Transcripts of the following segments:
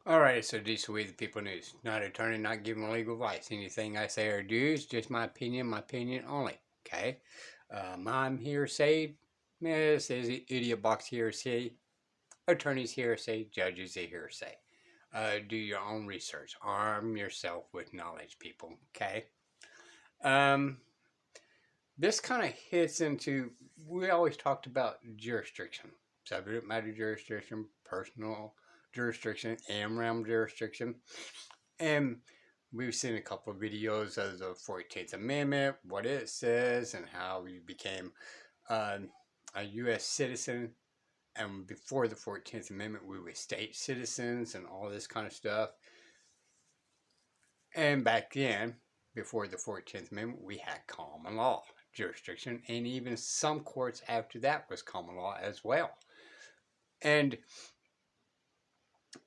Alright, so this is We the People News. Not attorney, not giving legal advice. Anything I say or do is just my opinion only. Okay? I'm hearsay. This is idiot box hearsay. Attorneys hearsay. Judges a hearsay. Do your own research. Arm yourself with knowledge, people. Okay? Um, this kind of hits into, we always talked about jurisdiction, subject matter jurisdiction, personal jurisdiction, AMRAM jurisdiction. And we've seen a couple of videos of the 14th Amendment, what it says, and how we became uh, a U.S. citizen. And before the 14th Amendment, we were state citizens and all this kind of stuff. And back then, before the 14th Amendment, we had common law jurisdiction, and even some courts after that was common law as well. And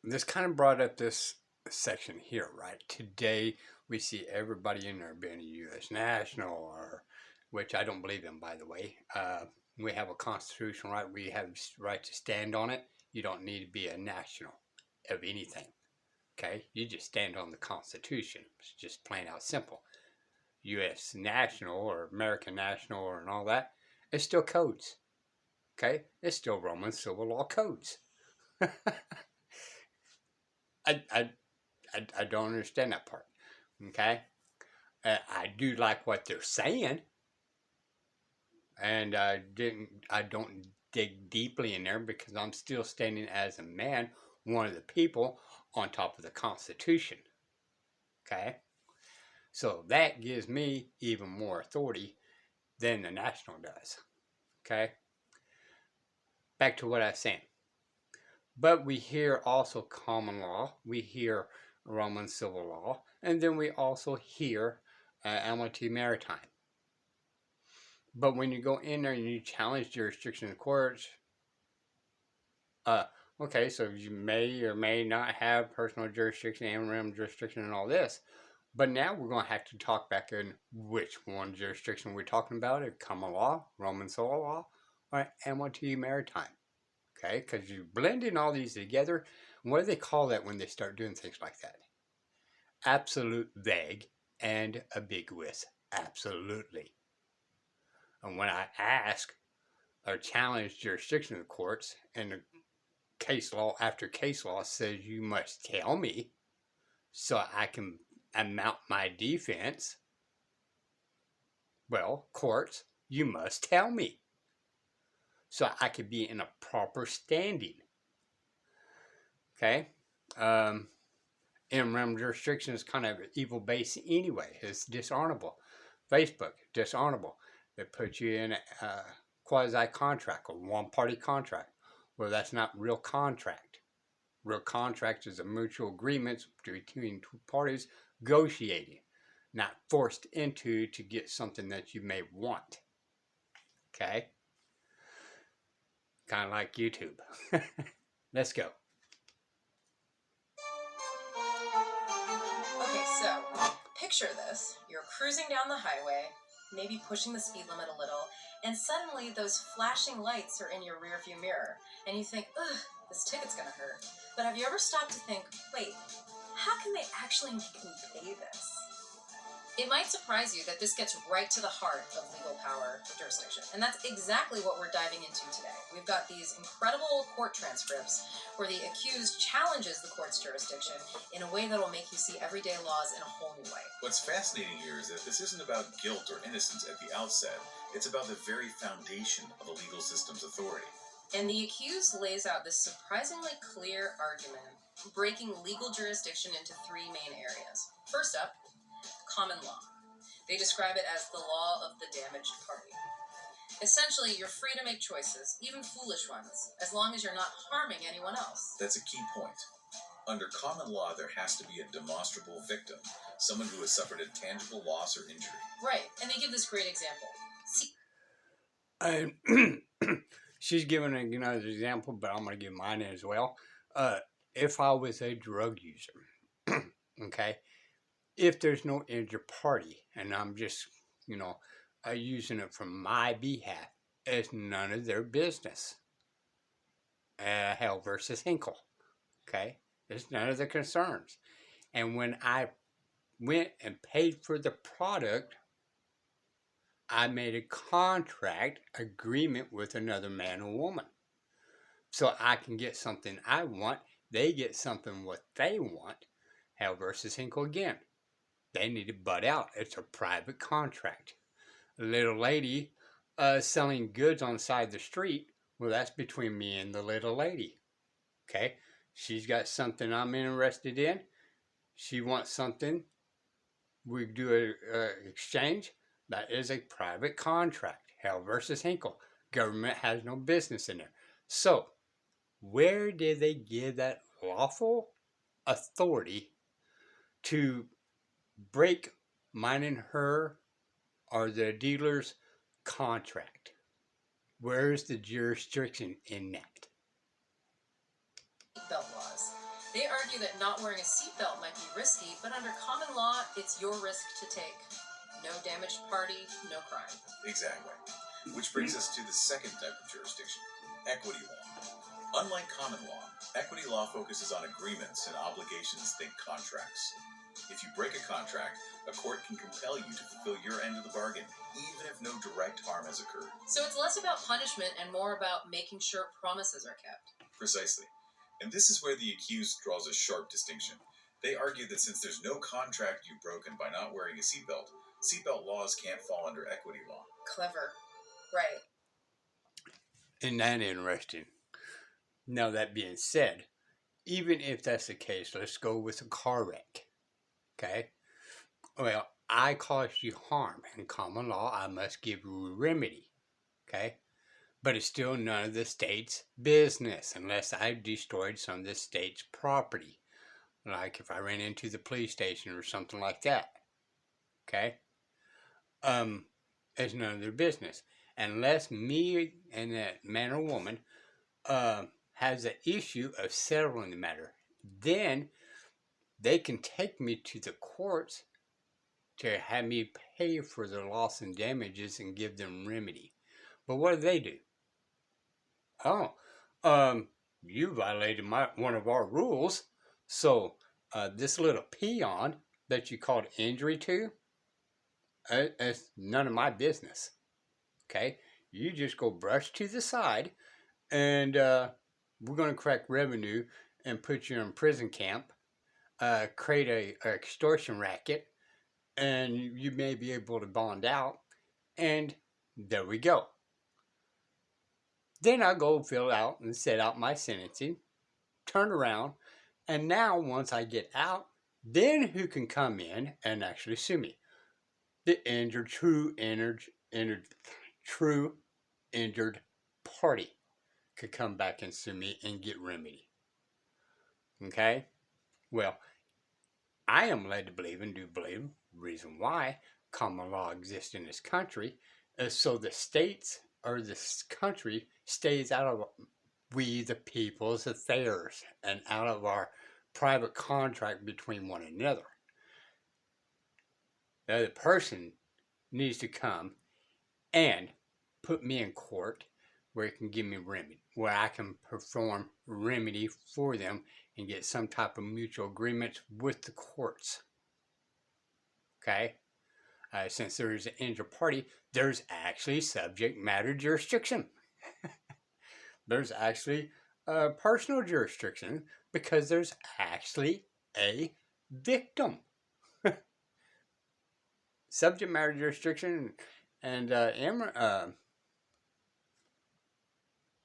this kind of brought up this section here, right? Today, we see everybody in there being a U.S. national, or which I don't believe in, by the way. We have a constitutional right. We have right to stand on it. You don't need to be a national of anything. Okay, you just stand on the Constitution. It's just plain out simple. U.S. national or American national or and all that, it's still codes. Okay, it's still Roman civil law codes. I, I, I don't understand that part. Okay, I do like what they're saying, and I don't dig deeply in there because I'm still standing as a man, one of the people, on top of the Constitution. Okay, so that gives me even more authority than the national does. Okay, back to what I was saying. But we hear also common law, we hear Roman civil law, and then we also hear amity maritime. But when you go in there and you challenge jurisdiction in the courts, uh, okay, so you may or may not have personal jurisdiction, AMRAM jurisdiction, and all this. But now we're going to have to talk back in which one jurisdiction we're talking about: common law, Roman civil law, or amity maritime. Okay, because you're blending all these together. What do they call that when they start doing things like that? Absolute vague and ambiguous. Absolutely. And when I ask or challenge jurisdiction of the courts, and the case law after case law says you must tell me so I can mount my defense, well, courts, you must tell me so I could be in a proper standing. Okay? MRAM jurisdiction is kind of evil base anyway. It's dishonorable. Facebook, dishonorable. They put you in a quasi contract or one party contract. Well, that's not real contract. Real contract is a mutual agreement between two parties negotiating, not forced into to get something that you may want. Okay? Kind of like YouTube. Let's go. Okay, so picture this. You're cruising down the highway, maybe pushing the speed limit a little, and suddenly those flashing lights are in your rearview mirror, and you think, ugh, this ticket's gonna hurt. But have you ever stopped to think, wait, how can they actually make me pay this? It might surprise you that this gets right to the heart of legal power jurisdiction. And that's exactly what we're diving into today. We've got these incredible court transcripts where the accused challenges the court's jurisdiction in a way that'll make you see everyday laws in a whole new way. What's fascinating here is that this isn't about guilt or innocence at the outset. It's about the very foundation of a legal system's authority. And the accused lays out this surprisingly clear argument, breaking legal jurisdiction into three main areas. First up, common law. They describe it as the law of the damaged party. Essentially, you're free to make choices, even foolish ones, as long as you're not harming anyone else. That's a key point. Under common law, there has to be a demonstrable victim, someone who has suffered a tangible loss or injury. Right, and they give this great example. She's giving another example, but I'm going to give mine as well. If I was a drug user, okay, if there's no injured party and I'm just, using it from my behalf, it's none of their business. Hell versus Hinkle, okay? It's none of the concerns. And when I went and paid for the product, I made a contract agreement with another man or woman. So I can get something I want. They get something what they want. Hal versus Hinkle again. They need to butt out. It's a private contract. A little lady selling goods on the side of the street. Well, that's between me and the little lady. Okay? She's got something I'm interested in. She wants something. We do an exchange. That is a private contract. Hal versus Hinkle. Government has no business in there. So, where did they give that lawful authority to break mine and her or the dealer's contract? Where's the jurisdiction in that? Seatbelt laws. They argue that not wearing a seatbelt might be risky, but under common law, it's your risk to take. No damaged party, no crime. Exactly. Which brings us to the second type of jurisdiction, equity law. Unlike common law, equity law focuses on agreements and obligations, think contracts. If you break a contract, a court can compel you to fulfill your end of the bargain, even if no direct harm has occurred. So it's less about punishment and more about making sure promises are kept. Precisely. And this is where the accused draws a sharp distinction. They argue that since there's no contract you've broken by not wearing a seatbelt, seatbelt laws can't fall under equity law. Clever. Right. Isn't that interesting? Now, that being said, even if that's the case, let's go with a car wreck. Okay? Well, I caused you harm. In common law, I must give you a remedy. Okay? But it's still none of the state's business unless I've destroyed some of the state's property. Like if I ran into the police station or something like that. Okay? It's none of their business. Unless me and that man or woman has an issue of settling the matter, then they can take me to the courts to have me pay for their loss and damages and give them remedy. But what do? Oh, you violated one of our rules, so this little peon that you called injury to, it's none of my business. Okay, you just go brush to the side, and we're going to collect revenue and put you in prison camp, create a extortion racket, and you may be able to bond out, and there we go. Then I go fill out and set out my sentencing, turn around, and now once I get out, then who can come in and actually sue me? The true injured party could come back and sue me and get remedy. Okay? Well, I am led to believe and do believe the reason why common law exists in this country is so the states or this country stays out of we the people's affairs and out of our private contract between one another. The other person needs to come and put me in court where it can give me remedy, where I can perform remedy for them and get some type of mutual agreement with the courts. Okay? Since there is an injured party, there's actually subject matter jurisdiction. There's actually personal jurisdiction because there's actually a victim. Subject matter jurisdiction and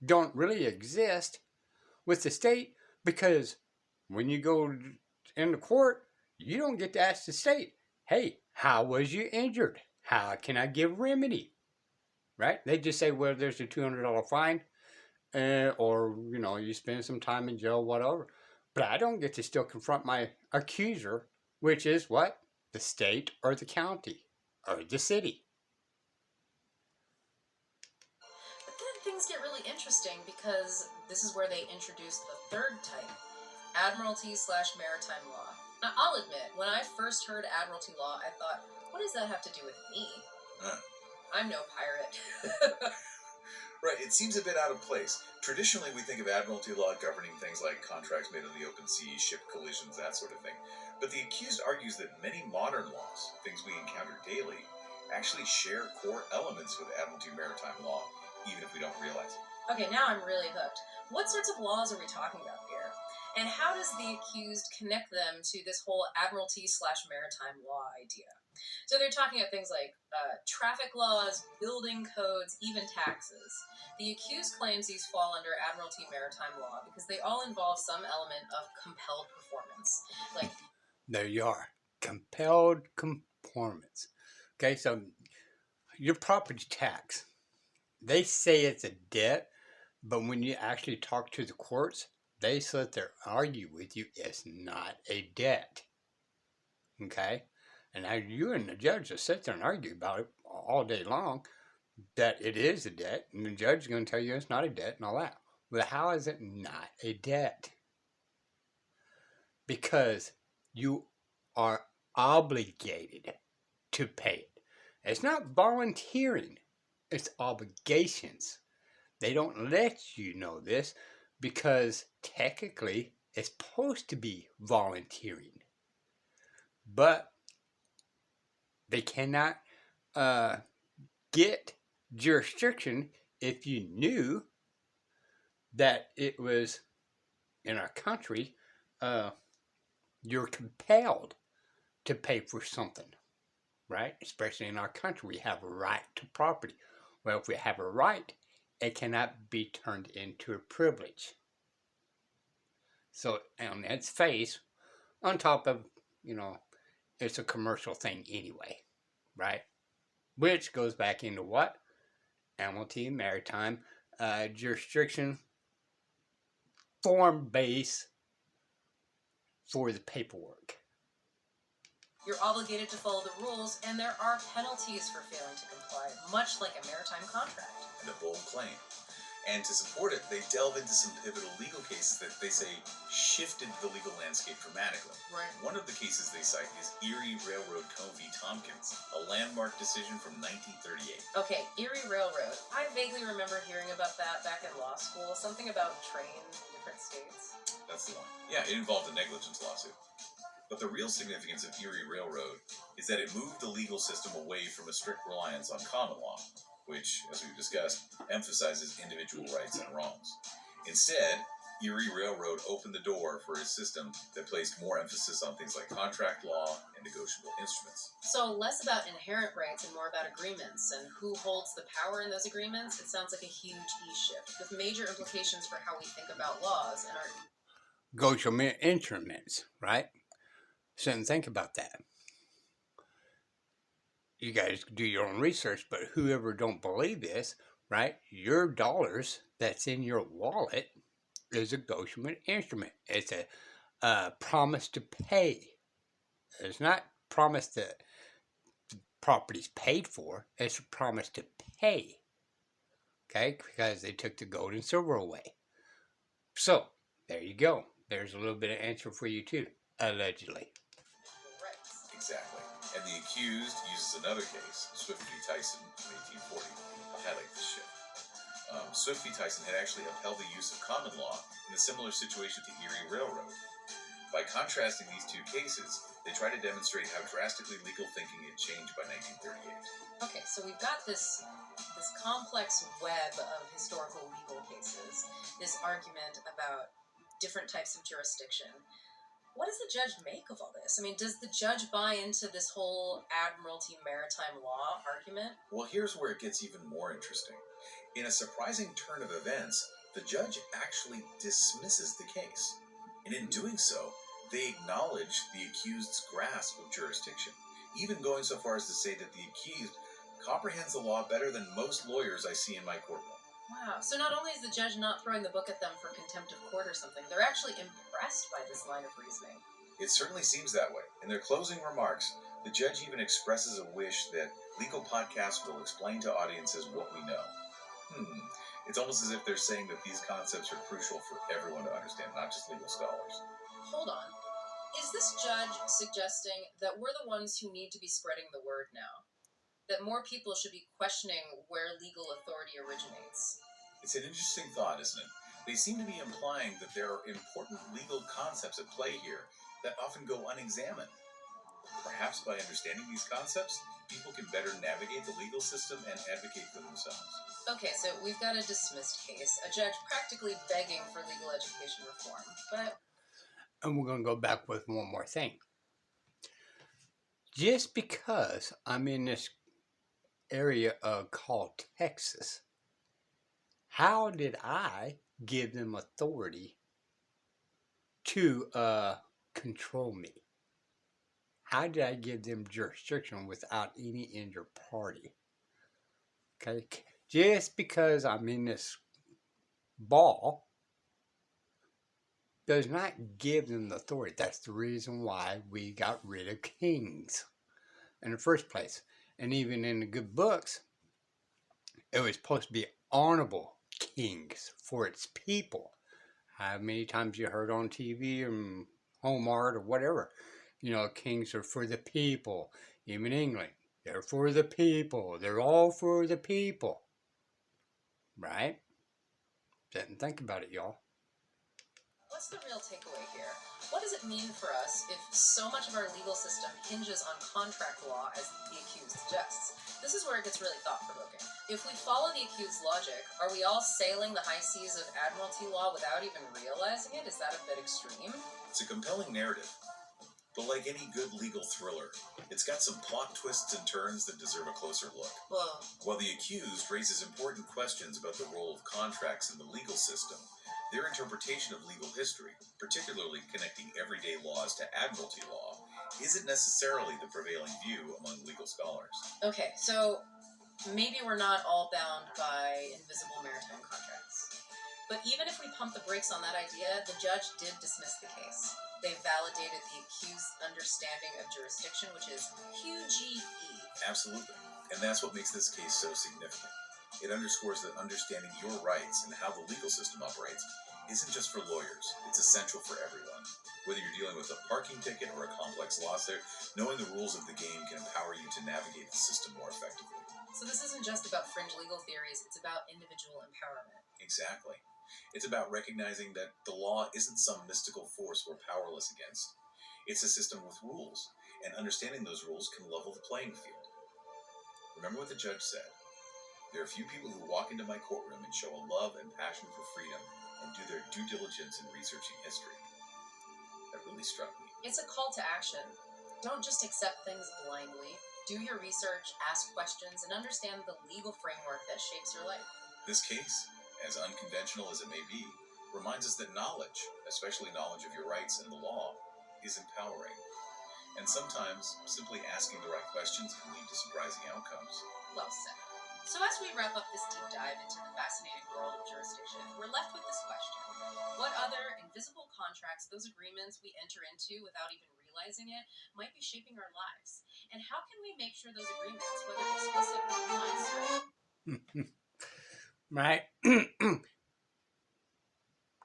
don't really exist with the state because when you go into court, you don't get to ask the state, hey, how was you injured? How can I give remedy? Right? They just say, well, there's a $200 fine or, you spend some time in jail, whatever. But I don't get to still confront my accuser, which is what? The state or the county or the city. But then things get really interesting because this is where they introduce the third type, Admiralty/Maritime Law. Now, I'll admit, when I first heard Admiralty Law, I thought, what does that have to do with me? Huh. I'm no pirate. Right, it seems a bit out of place. Traditionally, we think of admiralty law governing things like contracts made on the open sea, ship collisions, that sort of thing. But the accused argues that many modern laws, things we encounter daily, actually share core elements with admiralty maritime law, even if we don't realize it. Okay, now I'm really hooked. What sorts of laws are we talking about here? And how does the accused connect them to this whole admiralty/maritime law idea? So they're talking about things like traffic laws, building codes, even taxes. The accused claims these fall under admiralty maritime law because they all involve some element of compelled performance. Like, There you are. Compelled conformance. Okay, so your property tax, they say it's a debt, but when you actually talk to the courts, they sit there and argue with you it's not a debt. Okay? And now you and the judge will sit there and argue about it all day long that it is a debt, and the judge is going to tell you it's not a debt and all that. Well, how is it not a debt? Because you are obligated to pay it. It's not volunteering, it's obligations. They don't let you know this because technically it's supposed to be volunteering. But they cannot get jurisdiction if you knew that it was in our country, you're compelled to pay for something, right? Especially in our country, we have a right to property. Well, if we have a right, it cannot be turned into a privilege. So, on its face, on top of, it's a commercial thing anyway, right? Which goes back into what? Admiralty and maritime jurisdiction form base for the paperwork. you're obligated to follow the rules, and there are penalties for failing to comply, much like a maritime contract. And a bold claim. And to support it, they delve into some pivotal legal cases that they say shifted the legal landscape dramatically. Right. One of the cases they cite is Erie Railroad Co. v. Tompkins, a landmark decision from 1938. Okay, Erie Railroad. I vaguely remember hearing about that back in law school. Something about trains in different states. That's the one. Yeah, it involved a negligence lawsuit. But the real significance of Erie Railroad is that it moved the legal system away from a strict reliance on common law, which, as we've discussed, emphasizes individual rights and wrongs. Instead, Erie Railroad opened the door for a system that placed more emphasis on things like contract law and negotiable instruments. So less about inherent rights and more about agreements and who holds the power in those agreements. It sounds like a huge e-shift with major implications for how we think about laws and our Negotiable instruments, right? Sit and think about that. You guys do your own research, but whoever don't believe this, right? Your dollars that's in your wallet is a negotiable instrument. It's a promise to pay. It's not promise that the property's paid for. It's a promise to pay. Okay, because they took the gold and silver away. So there you go. There's a little bit of answer for you too, allegedly. rights. Exactly. And the accused uses another case, Swift v. Tyson from 1840, to highlight this shift. Swift v. Tyson had actually upheld the use of common law in a similar situation to Erie Railroad. By contrasting these two cases, they try to demonstrate how drastically legal thinking had changed by 1938. Okay, so we've got this complex web of historical legal cases, this argument about different types of jurisdiction. What does the judge make of all this? I mean, does the judge buy into this whole admiralty maritime law argument? Well, here's where it gets even more interesting. In a surprising turn of events, the judge actually dismisses the case. And in doing so, they acknowledge the accused's grasp of jurisdiction, even going so far as to say that the accused comprehends the law better than most lawyers I see in my courtroom. Wow. So not only is the judge not throwing the book at them for contempt of court or something, they're actually impressed by this line of reasoning. It certainly seems that way. In their closing remarks, the judge even expresses a wish that legal podcasts will explain to audiences what we know. It's almost as if they're saying that these concepts are crucial for everyone to understand, not just legal scholars. Hold on. Is this judge suggesting that we're the ones who need to be spreading the word now? That more people should be questioning where legal authority originates? It's an interesting thought, isn't it? They seem to be implying that there are important legal concepts at play here that often go unexamined. Perhaps by understanding these concepts, people can better navigate the legal system and advocate for themselves. Okay, so we've got a dismissed case, a judge practically begging for legal education reform, but... And we're going to go back with one more thing. Just because I'm in this area called Texas, how did I give them authority to control me? How did I give them jurisdiction without any injured party? Okay, just because I'm in this ball does not give them the authority. That's the reason why we got rid of kings in the first place. And even in the good books, it was supposed to be honorable kings for its people. How many times you heard on TV and home art or whatever, you know, kings are for the people. Even England, they're for the people. They're all for the people. Right? Sit and think about it, y'all. What's the real takeaway here? What does it mean for us if so much of our legal system hinges on contract law, as the accused suggests? This is where it gets really thought-provoking. If we follow the accused's logic, are we all sailing the high seas of admiralty law without even realizing it? Is that a bit extreme? It's a compelling narrative, but like any good legal thriller, it's got some plot twists and turns that deserve a closer look. Whoa. While the accused raises important questions about the role of contracts in the legal system, their interpretation of legal history, particularly connecting everyday laws to admiralty law, isn't necessarily the prevailing view among legal scholars. Okay, so maybe we're not all bound by invisible maritime contracts. But even if we pump the brakes on that idea, the judge did dismiss the case. They validated the accused's understanding of jurisdiction, which is QGE. Absolutely. And that's what makes this case so significant. It underscores that understanding your rights and how the legal system operates isn't just for lawyers, it's essential for everyone. Whether you're dealing with a parking ticket or a complex lawsuit, knowing the rules of the game can empower you to navigate the system more effectively. So this isn't just about fringe legal theories, it's about individual empowerment. Exactly. It's about recognizing that the law isn't some mystical force we're powerless against. It's a system with rules, and understanding those rules can level the playing field. Remember what the judge said. There are few people who walk into my courtroom and show a love and passion for freedom and do their due diligence in researching history. That really struck me. It's a call to action. Don't just accept things blindly. Do your research, ask questions, and understand the legal framework that shapes your life. This case, as unconventional as it may be, reminds us that knowledge, especially knowledge of your rights and the law, is empowering. And sometimes, simply asking the right questions can lead to surprising outcomes. Well said. So as we wrap up this deep dive into the fascinating world of jurisdiction, we're left with this question. What other invisible contracts, those agreements we enter into without even realizing it, might be shaping our lives? And how can we make sure those agreements, whether explicit or implied, Right?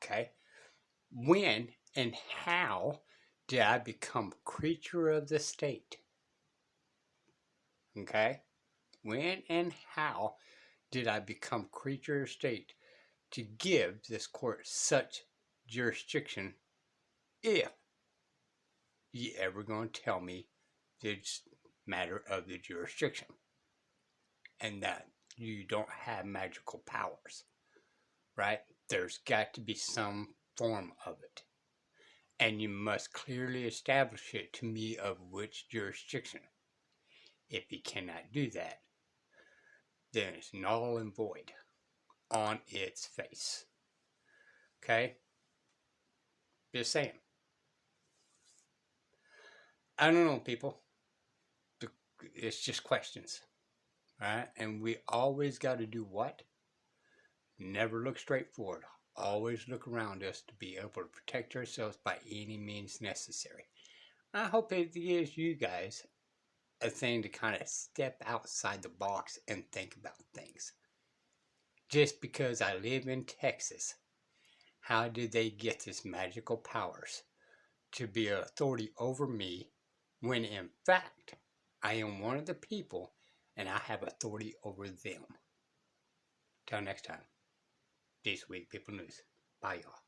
Okay. When and how did I become a creature of the state? Okay? When and how did I become creature of state to give this court such jurisdiction if you ever going to tell me the matter of the jurisdiction and that you don't have magical powers, right? There's got to be some form of it. And you must clearly establish it to me of which jurisdiction. If you cannot do that, then it's null and void on its face. Okay? Just saying. I don't know, people. It's just questions. Right? And we always got to do what? Never look straight forward. Always look around us to be able to protect ourselves by any means necessary. I hope it gives you guys a thing to kind of step outside the box and think about things. Just because I live in Texas, how did they get this magical powers to be an authority over me when in fact I am one of the people and I have authority over them? Till next time. This Week People News. Bye, y'all.